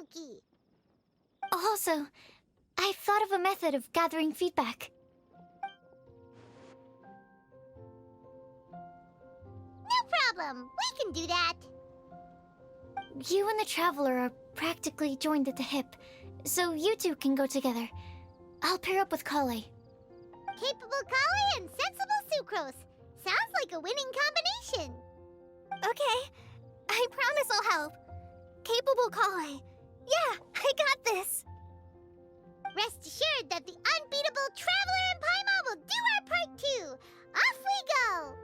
Okie Also, I've thought of a method of gathering feedback. No problem. We can do that. You and the Traveler are practically joined at the hip, so you two can go together. I'll pair up with Kale. Capable Kale and sensible Sucrose. Sounds like a winning combination. Okay, I promise I'll help. Capable Kale. Yeah, I got this. Rest assured that the unbeatable Traveler and Paimon will do our part too. Off we go!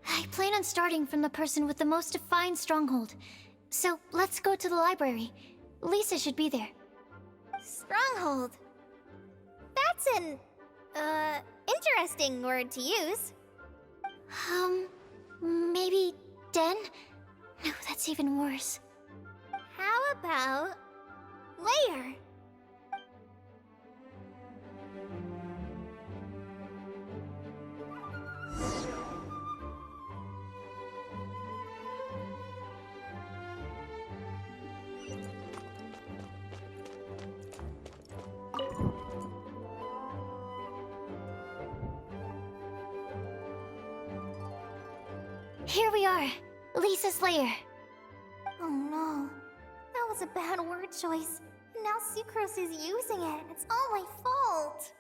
I plan on starting from the person with the most defined stronghold. So let's go to the library. Lisa should be there. Stronghold. That's an, interesting word to use. Maybe den? No, that's even worse. How about layer? Here we are, Lisa's lair. Oh no, that was a bad word choice. And now Sucrose is using it. It's all my fault.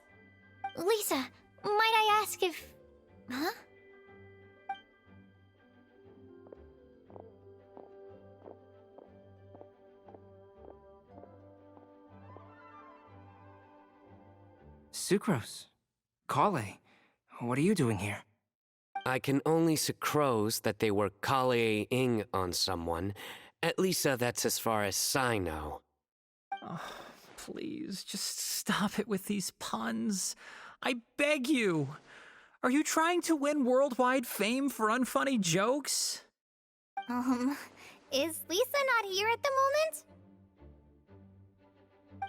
Lisa, might I ask if... Huh? Sucrose. Kale. What are you doing here? I can only sucrose that they were Kale-ing on someone. At least that's as far as I know. Oh, please, just stop it with these puns. I beg you. Are you trying to win worldwide fame for unfunny jokes? Is Lisa not here at the moment?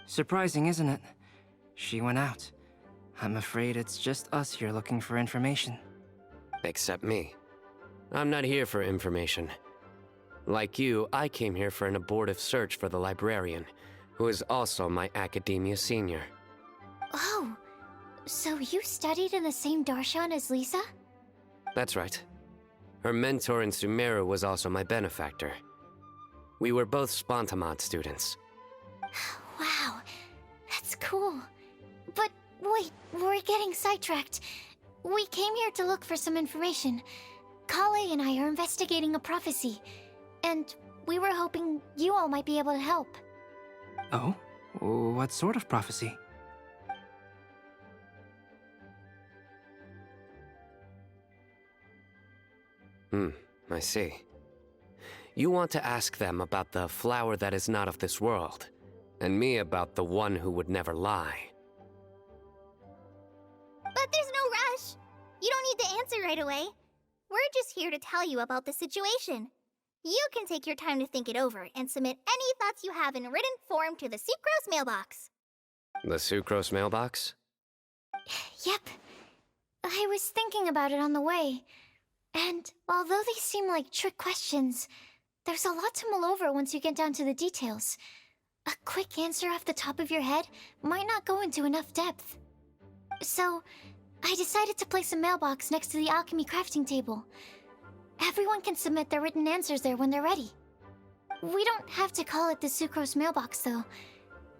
Surprising, isn't it? She went out. I'm afraid it's just us here looking for information. Except me. I'm not here for information. Like you, I came here for an abortive search for the librarian, who is also my academia senior. Oh, so you studied in the same darshan as Lisa? That's right. Her mentor in Sumeru was also my benefactor. We were both Spontamod students. Wow, that's cool. But wait, we're getting sidetracked. We came here to look for some information. Kale and I are investigating a prophecy, and we were hoping you all might be able to help. Oh? What sort of prophecy? I see. You want to ask them about the flower that is not of this world, and me about the one who would never lie. But there's no rush. You don't need to answer right away. We're just here to tell you about the situation. You can take your time to think it over and submit any thoughts you have in written form to the Sucrose mailbox. The Sucrose mailbox? Yep. I was thinking about it on the way. And although they seem like trick questions, there's a lot to mull over once you get down to the details. A quick answer off the top of your head might not go into enough depth. So, I decided to place a mailbox next to the alchemy crafting table. Everyone can submit their written answers there when they're ready. We don't have to call it the Sucrose mailbox, though.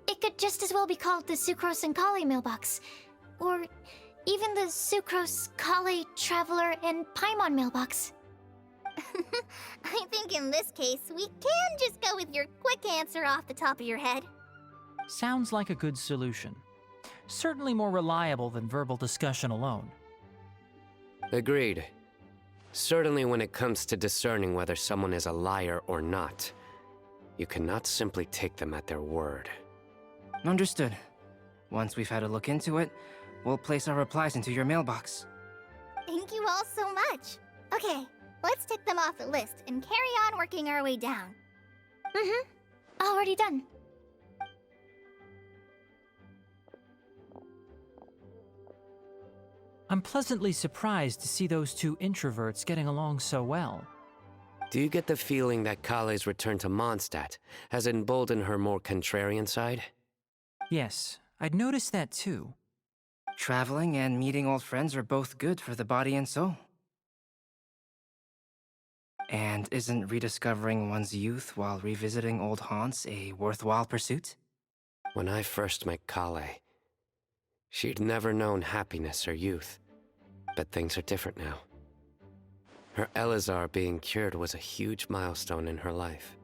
It could just as well be called the Sucrose and Kale mailbox. Or even the Sucrose, Kale, Traveler, and Paimon mailbox. I think in this case, we can just go with your quick answer off the top of your head. Sounds like a good solution. Certainly more reliable than verbal discussion alone. Agreed. Certainly when it comes to discerning whether someone is a liar or not, you cannot simply take them at their word. Understood. Once we've had a look into it, we'll place our replies into your mailbox. Thank you all so much. Okay, let's tick them off the list and carry on working our way down. Already done. I'm pleasantly surprised to see those two introverts getting along so well. Do you get the feeling that Kale's return to Mondstadt has emboldened her more contrarian side? Yes, I'd noticed that too. Traveling and meeting old friends are both good for the body and soul. And isn't rediscovering one's youth while revisiting old haunts a worthwhile pursuit? When I first met Kale, she'd never known happiness or youth. But things are different now. Her Elazar being cured was a huge milestone in her life.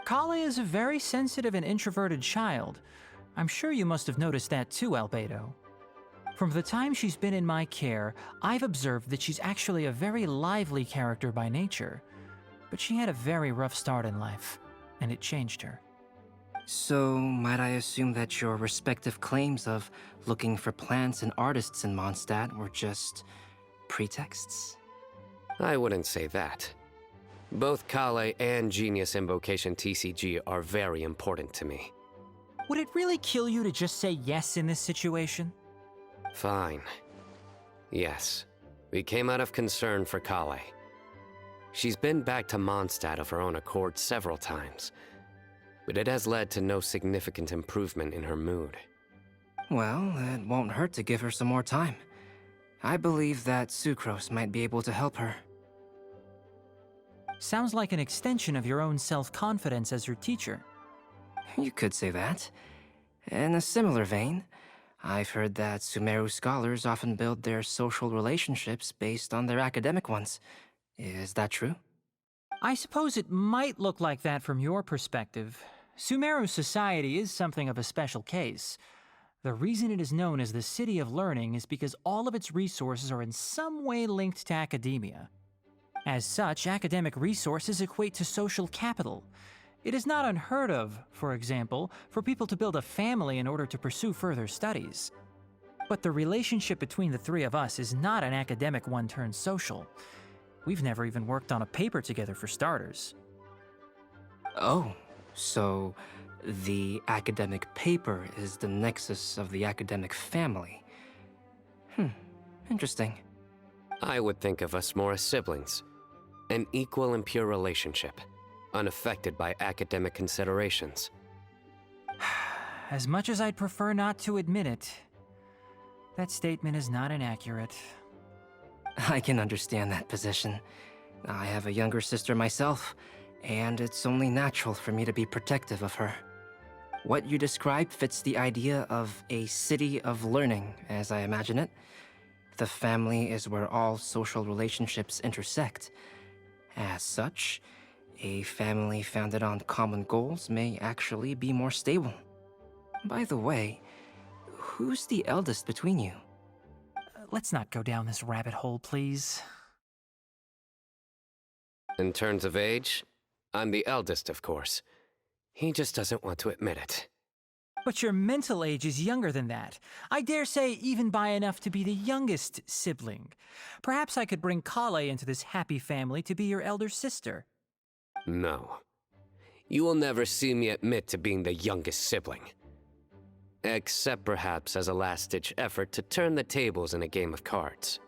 Kale is a very sensitive and introverted child. I'm sure you must have noticed that too, Albedo. From the time she's been in my care, I've observed that she's actually a very lively character by nature. But she had a very rough start in life, and it changed her. So, might I assume that your respective claims of looking for plants and artists in Mondstadt were just pretexts? I wouldn't say that. Both Kale and Genius Invocation TCG are very important to me. Would it really kill you to just say yes in this situation? Fine. Yes, we came out of concern for Kale. She's been back to Mondstadt of her own accord several times, but it has led to no significant improvement in her mood. Well, it won't hurt to give her some more time. I believe that Sucrose might be able to help her. Sounds like an extension of your own self-confidence as her teacher. You could say that. In a similar vein, I've heard that Sumeru scholars often build their social relationships based on their academic ones. Is that true? I suppose it might look like that from your perspective. Sumeru Society is something of a special case. The reason it is known as the City of Learning is because all of its resources are in some way linked to academia. As such, academic resources equate to social capital. It is not unheard of, for example, for people to build a family in order to pursue further studies. But the relationship between the three of us is not an academic one turned social. We've never even worked on a paper together for starters. Oh, so the academic paper is the nexus of the academic family. Interesting. I would think of us more as siblings. An equal and pure relationship, unaffected by academic considerations. As much as I'd prefer not to admit it, that statement is not inaccurate. I can understand that position. I have a younger sister myself, and it's only natural for me to be protective of her. What you describe fits the idea of a city of learning, as I imagine it. The family is where all social relationships intersect. As such, a family founded on common goals may actually be more stable. By the way, who's the eldest between you? Let's not go down this rabbit hole, please. In terms of age, I'm the eldest, of course. He just doesn't want to admit it. But your mental age is younger than that. I dare say even by enough to be the youngest sibling. Perhaps I could bring Kale into this happy family to be your elder sister. No. You will never see me admit to being the youngest sibling. Except perhaps as a last-ditch effort to turn the tables in a game of cards.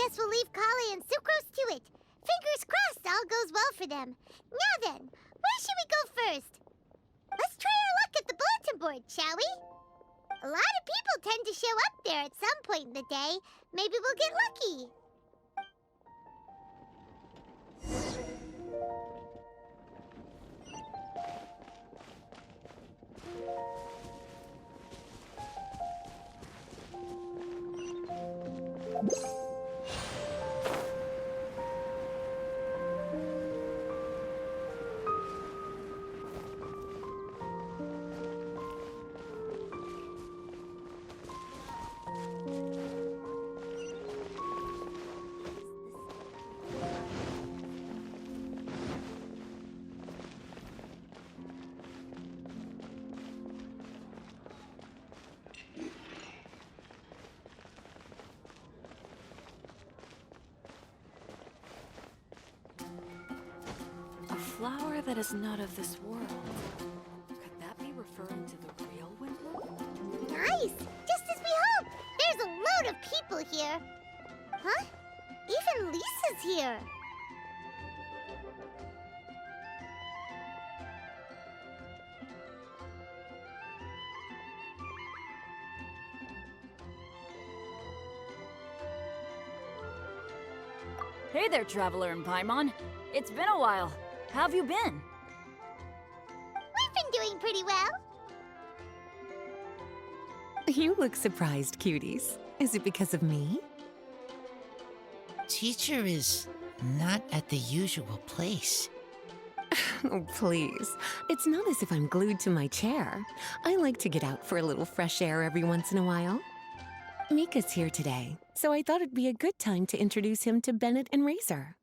guess we'll leave Kale and Sucrose to it. Fingers crossed all goes well for them. Now then, where should we go first? Let's try our luck at the bulletin board, shall we? A lot of people tend to show up there at some point in the day. Maybe we'll get lucky. A flower that is not of this world. Could that be referring to the real Windbloom? Nice! Just as we hoped! There's a load of people here. Huh? Even Lisa's here. Hey there, Traveler in Paimon. It's been a while. How have you been? We've been doing pretty well. You look surprised, cuties. Is it because of me? Teacher is not at the usual place. Oh, please. It's not as if I'm glued to my chair. I like to get out for a little fresh air every once in a while. Mika's here today, so I thought it'd be a good time to introduce him to Bennett and Razor.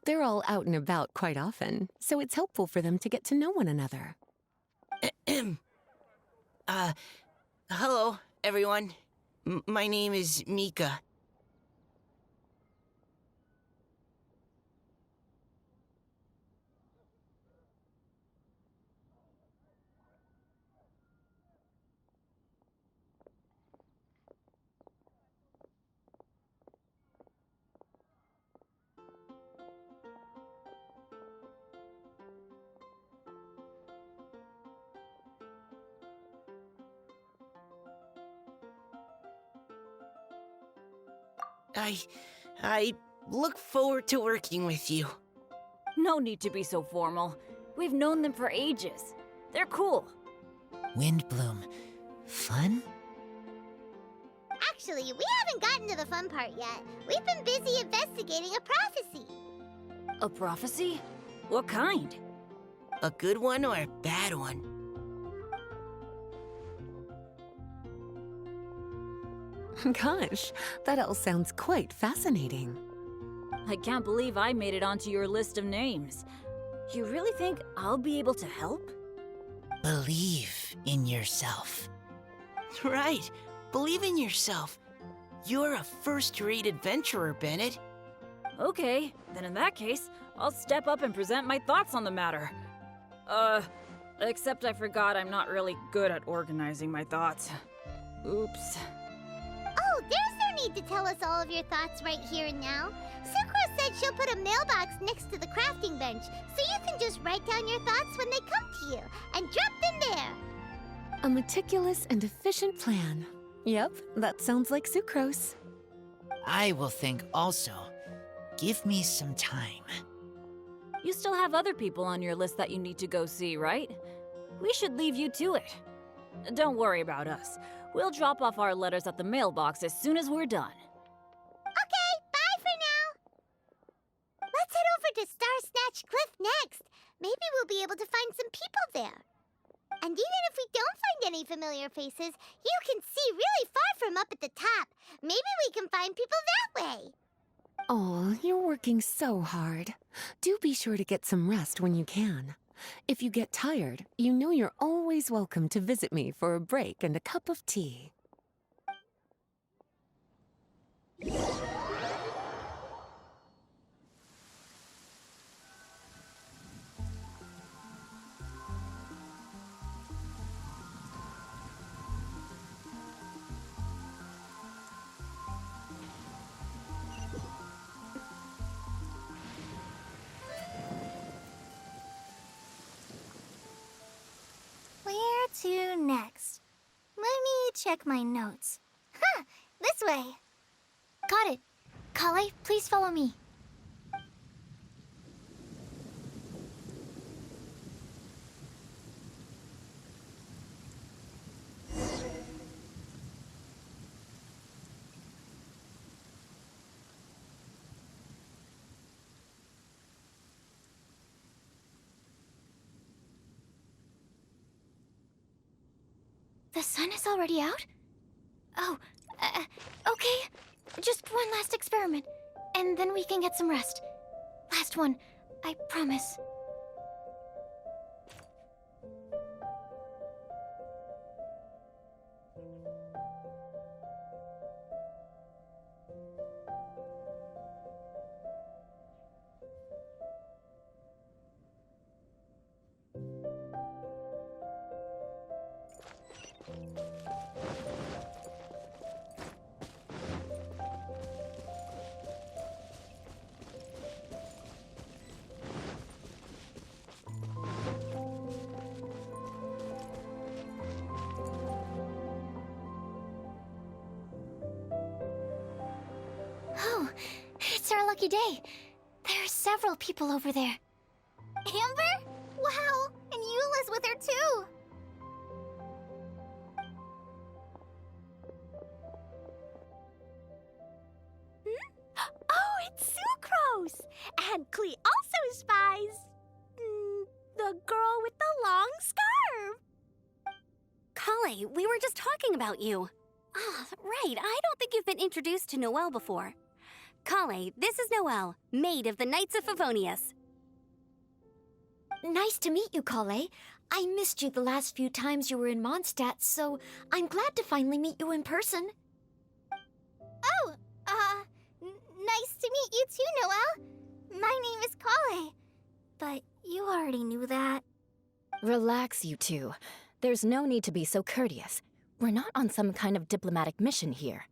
They're all out and about quite often, so it's helpful for them to get to know one another. Hello, everyone. My name is Mika. I look forward to working with you. No need to be so formal. We've known them for ages. They're cool. Windbloom. Fun? Actually, we haven't gotten to the fun part yet. We've been busy investigating a prophecy. A prophecy? What kind? A good one or a bad one? Gosh, that all sounds quite fascinating. I can't believe I made it onto your list of names. You really think I'll be able to help? Believe in yourself. Right. Believe in yourself. You're a first-rate adventurer, Bennett. Okay, then in that case, I'll step up and present my thoughts on the matter. Except I forgot I'm not really good at organizing my thoughts. Oops. Oh, there's no need to tell us all of your thoughts right here and now. Sucrose said she'll put a mailbox next to the crafting bench, so you can just write down your thoughts when they come to you, and drop them there. A meticulous and efficient plan. Yep, that sounds like Sucrose. I will think also. Give me some time. You still have other people on your list that you need to go see, right? We should leave you to it. Don't worry about us. We'll drop off our letters at the mailbox as soon as we're done. Okay, bye for now. Let's head over to Star Snatch Cliff next. Maybe we'll be able to find some people there. And even if we don't find any familiar faces, you can see really far from up at the top. Maybe we can find people that way. Oh, you're working so hard. Do be sure to get some rest when you can. If you get tired, you know you're always welcome to visit me for a break and a cup of tea. to next? Let me check my notes. Huh, this way. Got it. Kale, please follow me. The sun is already out? Oh, okay. Just one last experiment, and then we can get some rest. Last one, I promise. Oh, it's our lucky day. There are several people over there. Amber? Wow, and Eula's with her too. Oh, it's Sucrose! And Klee also spies the girl with the long scarf. Kale, we were just talking about you. Ah, right. I don't think you've been introduced to Noelle before. Kale, this is Noelle, maid of the Knights of Favonius. Nice to meet you, Kale. I missed you the last few times you were in Mondstadt, so I'm glad to finally meet you in person. Oh, nice to meet you too, Noelle. My name is Kale. But you already knew that. Relax, you two. There's no need to be so courteous. We're not on some kind of diplomatic mission here.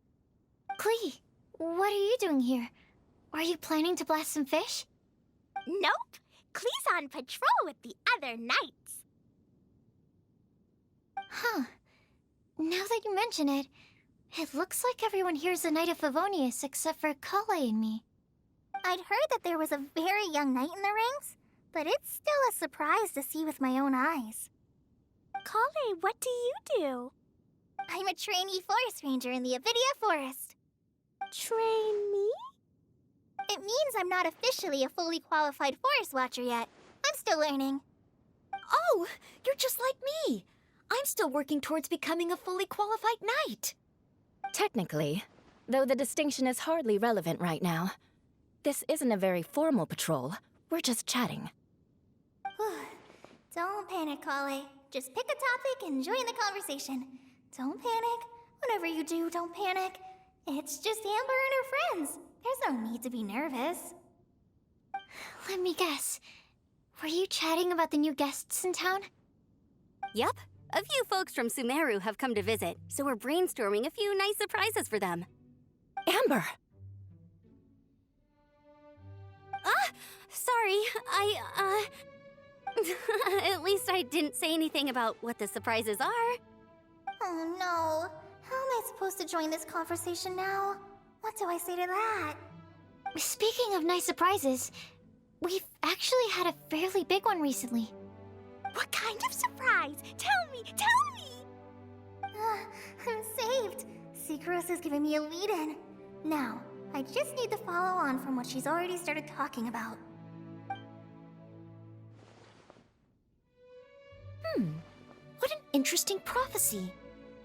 Klee, what are you doing here? Are you planning to blast some fish? Nope. Klee's on patrol with the other knights. Huh. Now that you mention it, it looks like everyone here's a Knight of Favonius except for Kale and me. I'd heard that there was a very young knight in the ranks, but it's still a surprise to see with my own eyes. Kale, what do you do? I'm a trainee forest ranger in the Avidia Forest. Trainee? It means I'm not officially a fully qualified forest watcher yet. I'm still learning. Oh, you're just like me. I'm still working towards becoming a fully qualified knight. Technically, though the distinction is hardly relevant right now. This isn't a very formal patrol. We're just chatting. Don't panic, Kale. Just pick a topic and join the conversation. Don't panic. Whatever you do, don't panic. It's just Amber and her friends. There's no need to be nervous. Let me guess. Were you chatting about the new guests in town? Yup. A few folks from Sumeru have come to visit, so we're brainstorming a few nice surprises for them. Amber! Sorry, At least I didn't say anything about what the surprises are. Oh no. How am I supposed to join this conversation now? What do I say to that? Speaking of nice surprises, we've actually had a fairly big one recently. What kind of surprise? Tell me! I'm saved. Secros is giving me a lead-in. Now, I just need to follow on from what she's already started talking about. What an interesting prophecy.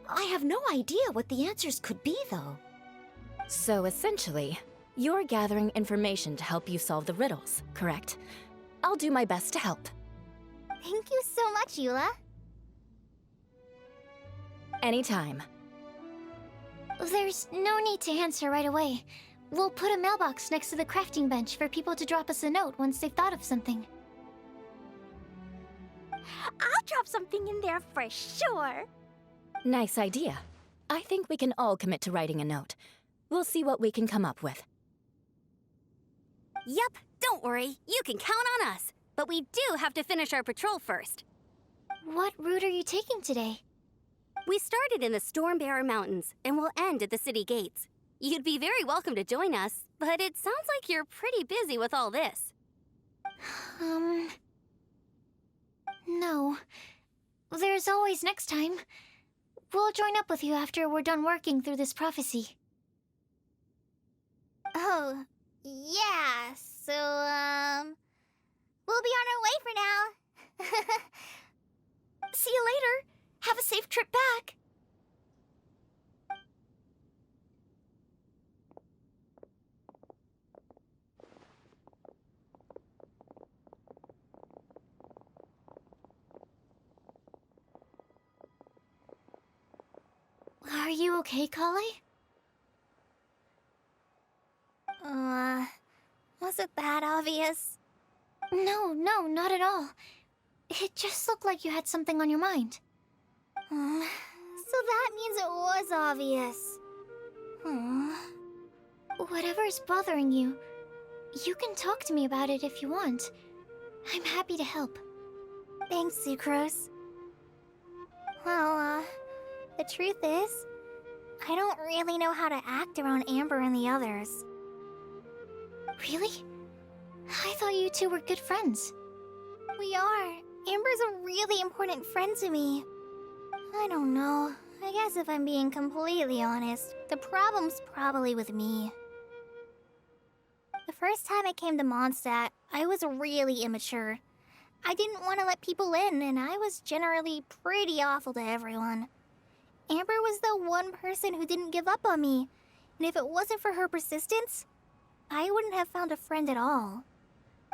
I have no idea what the answers could be, though. So essentially, you're gathering information to help you solve the riddles, correct? I'll do my best to help. Thank you so much, Eula. Anytime. There's no need to answer right away. We'll put a mailbox next to the crafting bench for people to drop us a note once they've thought of something. I'll drop something in there for sure. Nice idea. I think we can all commit to writing a note. We'll see what we can come up with. Yup, don't worry. You can count on us. But we do have to finish our patrol first. what route are you taking today? We started in the Stormbearer Mountains and will end at the city gates. You'd be very welcome to join us, but it sounds like you're pretty busy with all this. No. There's always next time. We'll join up with you after we're done working through this prophecy. Oh, yeah, so, we'll be on our way for now. See you later. Have a safe trip back. Are you okay, Kale? Was it that obvious? No, not at all. It just looked like you had something on your mind. So that means it was obvious. Whatever's bothering you, you can talk to me about it if you want. I'm happy to help. Thanks, Sucrose. Well, the truth is, I don't really know how to act around Amber and the others. Really? I thought you two were good friends. We are. Amber's a really important friend to me. I don't know. I guess if I'm being completely honest, the problem's probably with me. The first time I came to Mondstadt, I was really immature. I didn't want to let people in, and I was generally pretty awful to everyone. Amber was the one person who didn't give up on me, and if it wasn't for her persistence, I wouldn't have found a friend at all.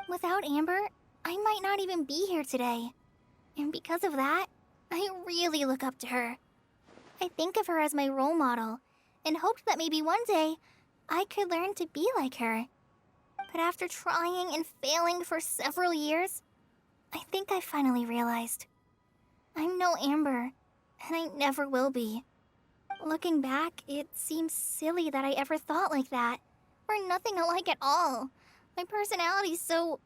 Without Amber, I might not even be here today. And because of that, I really look up to her. I think of her as my role model, and hoped that maybe one day I could learn to be like her. But after trying and failing for several years, I think I finally realized. I'm no Amber, and I never will be. Looking back, it seems silly that I ever thought like that. We're nothing alike at all. My personality's so...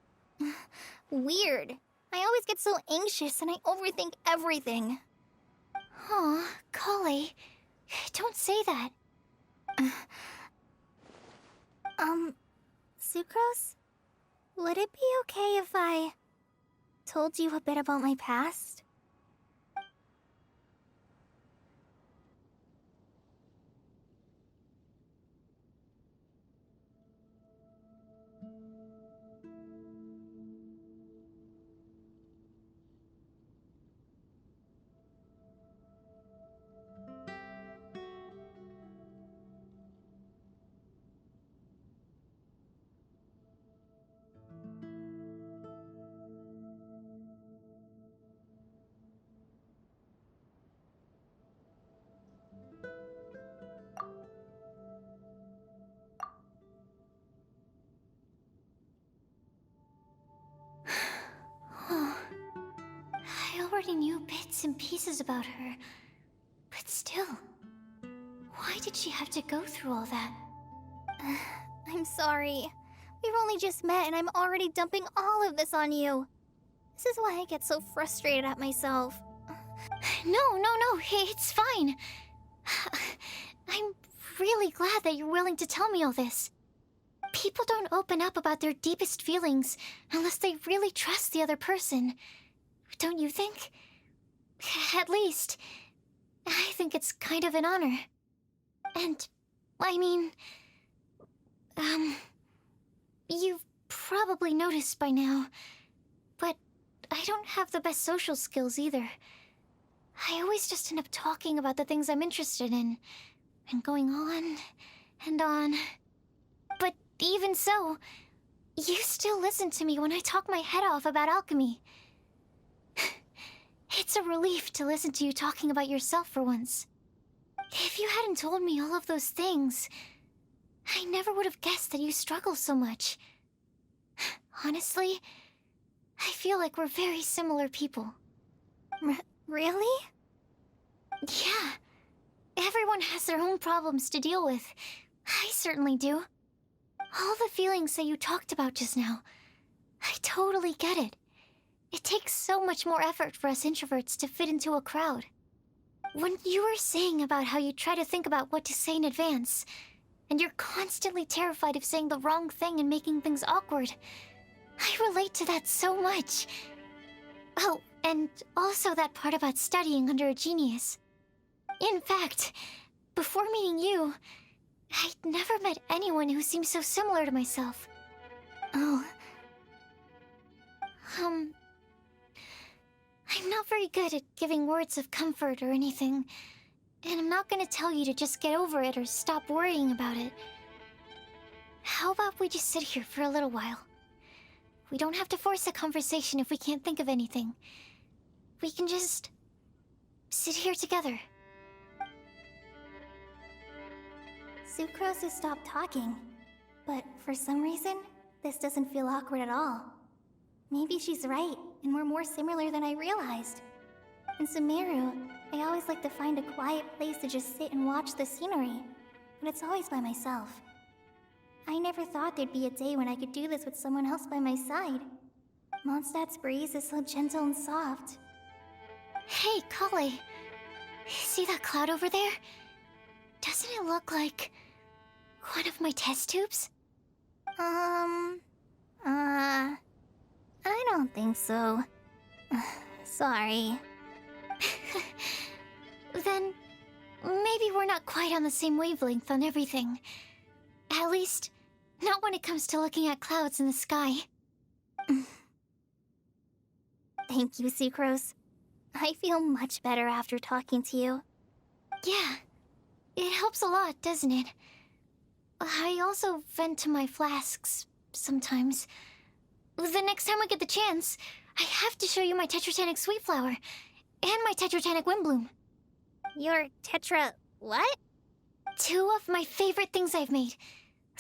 weird. I always get so anxious and I overthink everything. Aw, Kale, don't say that. Sucrose? Would it be okay if I told you a bit about my past? I already knew bits and pieces about her, but still, why did she have to go through all that? I'm sorry. We've only just met and I'm already dumping all of this on you. This is why I get so frustrated at myself. No, it's fine. I'm really glad that you're willing to tell me all this. People don't open up about their deepest feelings unless they really trust the other person. Don't you think? At least, I think it's kind of an honor. And, I mean... you've probably noticed by now, but I don't have the best social skills either. I always just end up talking about the things I'm interested in, and going on and on. But even so, you still listen to me when I talk my head off about alchemy. It's a relief to listen to you talking about yourself for once. If you hadn't told me all of those things, I never would have guessed that you struggle so much. Honestly, I feel like we're very similar people. Really? Yeah. Everyone has their own problems to deal with. I certainly do. All the feelings that you talked about just now, I totally get it. It takes so much more effort for us introverts to fit into a crowd. When you were saying about how you try to think about what to say in advance, and you're constantly terrified of saying the wrong thing and making things awkward, I relate to that so much. Oh, and also that part about studying under a genius. In fact, before meeting you, I'd never met anyone who seemed so similar to myself. Oh. I'm not very good at giving words of comfort or anything, and I'm not gonna tell you to just get over it or stop worrying about it. How about we just sit here for a little while? We don't have to force a conversation if we can't think of anything. We can just sit here together. Sucrose has stopped talking, but for some reason, this doesn't feel awkward at all. Maybe she's right, and we're more similar than I realized. In Sumeru, I always like to find a quiet place to just sit and watch the scenery, but it's always by myself. I never thought there'd be a day when I could do this with someone else by my side. Mondstadt's breeze is so gentle and soft. Hey, Kale. See that cloud over there? Doesn't it look like one of my test tubes? I don't think so. Sorry. Then maybe we're not quite on the same wavelength on everything. At least, not when it comes to looking at clouds in the sky. Thank you, Sucrose. I feel much better after talking to you. Yeah, it helps a lot, doesn't it? I also vent to my flasks sometimes. The next time I get the chance, I have to show you my Tetratanic Sweet Flower and my Tetratanic Windbloom. Your Tetra... what? 2 of my favorite things I've made.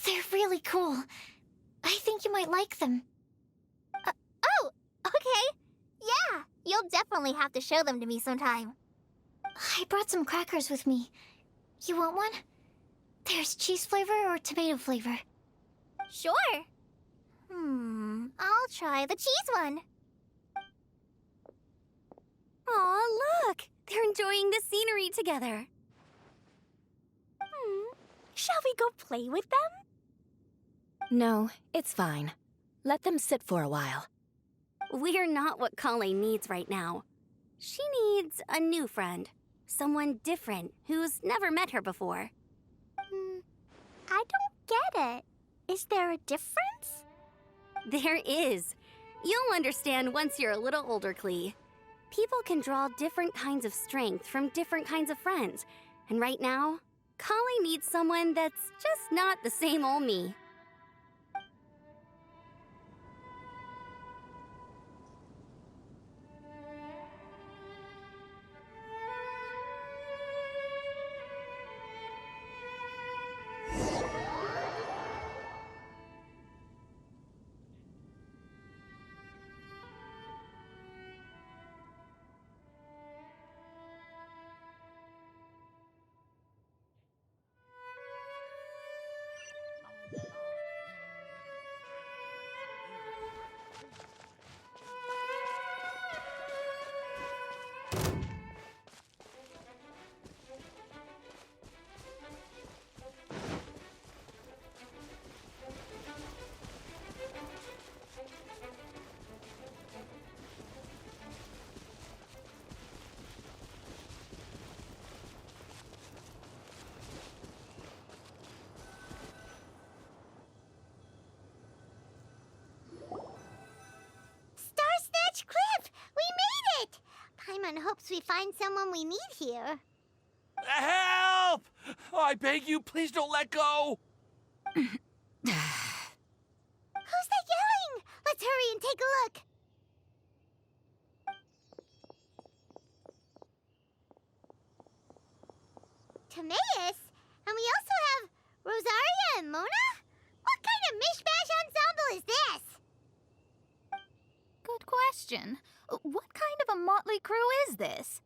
They're really cool. I think you might like them. Oh, okay. Yeah, you'll definitely have to show them to me sometime. I brought some crackers with me. You want one? There's cheese flavor or tomato flavor. Sure. I'll try the cheese one. Aw, look! They're enjoying the scenery together. Shall we go play with them? No, it's fine. Let them sit for a while. We're not what Kale needs right now. She needs a new friend. Someone different who's never met her before. I don't get it. Is there a difference? There is. You'll understand once you're a little older, Klee. People can draw different kinds of strength from different kinds of friends. And right now, Kale needs someone that's just not the same old me. Paimon hopes we find someone we need here. Help! I beg you, please don't let go! Who's that yelling? Let's hurry and take a look. Timaeus? And we also have Rosaria and Mona? What kind of mishmash ensemble is this? Good question. What kind of a motley crew is this?